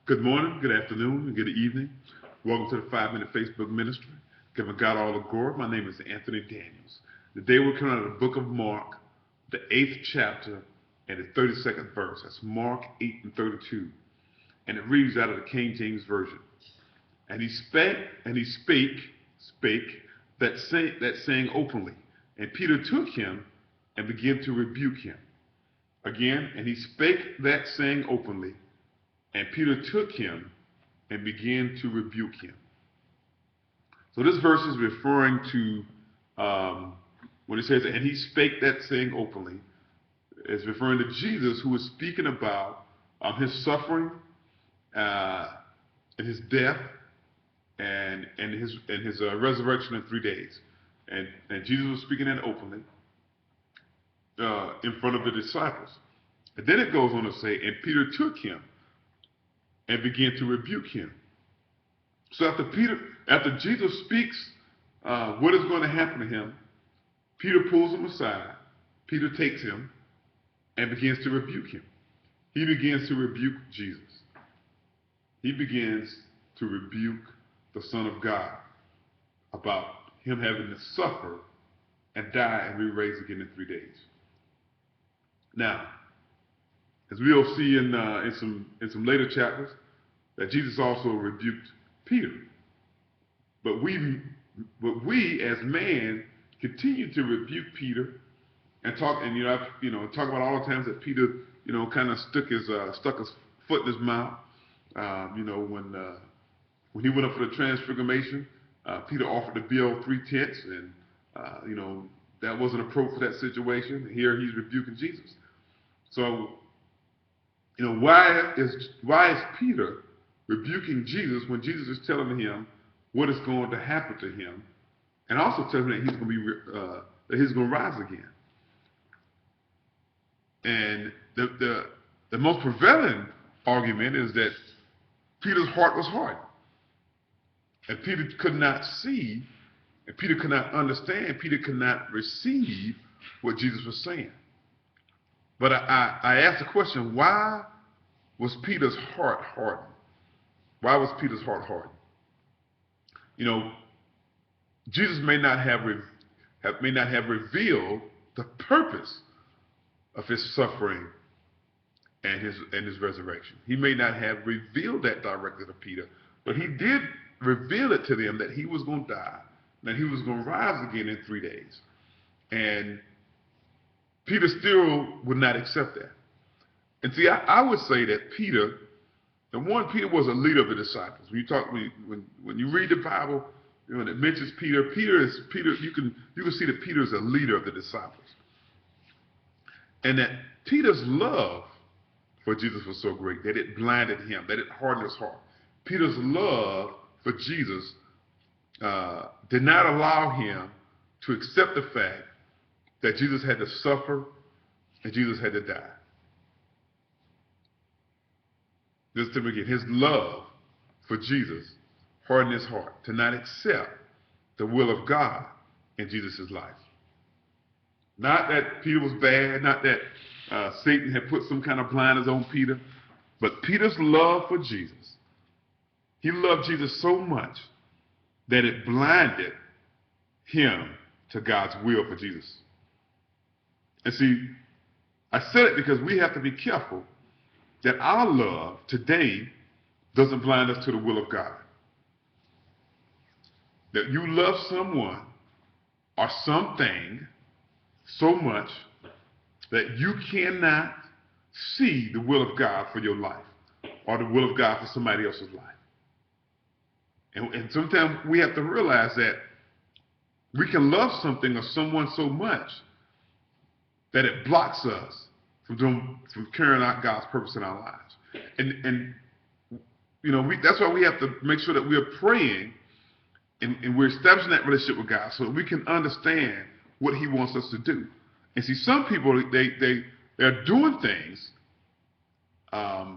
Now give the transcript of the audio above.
Good morning, good afternoon, and good evening. Welcome to the 5 Minute Facebook Ministry. Giving God all the glory. My name is Anthony Daniels. Today we're coming out of the book of Mark, the 8th chapter and the 32nd verse. That's Mark 8 and 32. And it reads out of the King James Version. And he spake that saying openly. And Peter took him and began to rebuke him. Again, and he spake that saying openly. And Peter took him and began to rebuke him. So this verse is referring to, when it says, and he spake that saying openly, it's referring to Jesus, who was speaking about his suffering and his death and his resurrection in 3 days. And Jesus was speaking that openly in front of the disciples. And then it goes on to say, and Peter took him and began to rebuke him. So after Jesus speaks what is going to happen to him, Peter pulls him aside. Peter takes him and begins to rebuke him. He begins to rebuke Jesus. He begins to rebuke the Son of God about him having to suffer and die and be raised again in 3 days. Now, as we'll see in some later chapters, that Jesus also rebuked Peter. But we as man continue to rebuke Peter and talk about all the times that Peter kind of stuck his foot in his mouth. When he went up for the transfiguration, Peter offered to build 3 tents, and that wasn't appropriate for that situation. Here he's rebuking Jesus. So why is Peter rebuking Jesus when Jesus is telling him what is going to happen to him, and also telling him that he's going to rise again? And the most prevailing argument is that Peter's heart was hardened, and Peter could not see, and Peter could not understand, Peter could not receive what Jesus was saying. But I asked the question, why was Peter's heart hardened? Why was Peter's heart hardened? Jesus may not have revealed the purpose of his suffering and his resurrection. He may not have revealed that directly to Peter, but he did reveal it to them that he was going to die, that he was going to rise again in 3 days. And Peter still would not accept that. And see, I would say that Peter was a leader of the disciples. When you read the Bible, when it mentions Peter, you can see that Peter is a leader of the disciples. And that Peter's love for Jesus was so great that it blinded him, that it hardened his heart. Peter's love for Jesus did not allow him to accept the fact that Jesus had to suffer and Jesus had to die. Listen to me again. His love for Jesus hardened his heart to not accept the will of God in Jesus' life. Not that Peter was bad, not that Satan had put some kind of blinders on Peter, but Peter's love for Jesus. He loved Jesus so much that it blinded him to God's will for Jesus. And see, I said it because we have to be careful that our love today doesn't blind us to the will of God. That you love someone or something so much that you cannot see the will of God for your life or the will of God for somebody else's life. And sometimes we have to realize that we can love something or someone so much that it blocks us from carrying out God's purpose in our lives. And that's why we have to make sure that we are praying and we're establishing that relationship with God so that we can understand what he wants us to do. And see, some people, they're doing things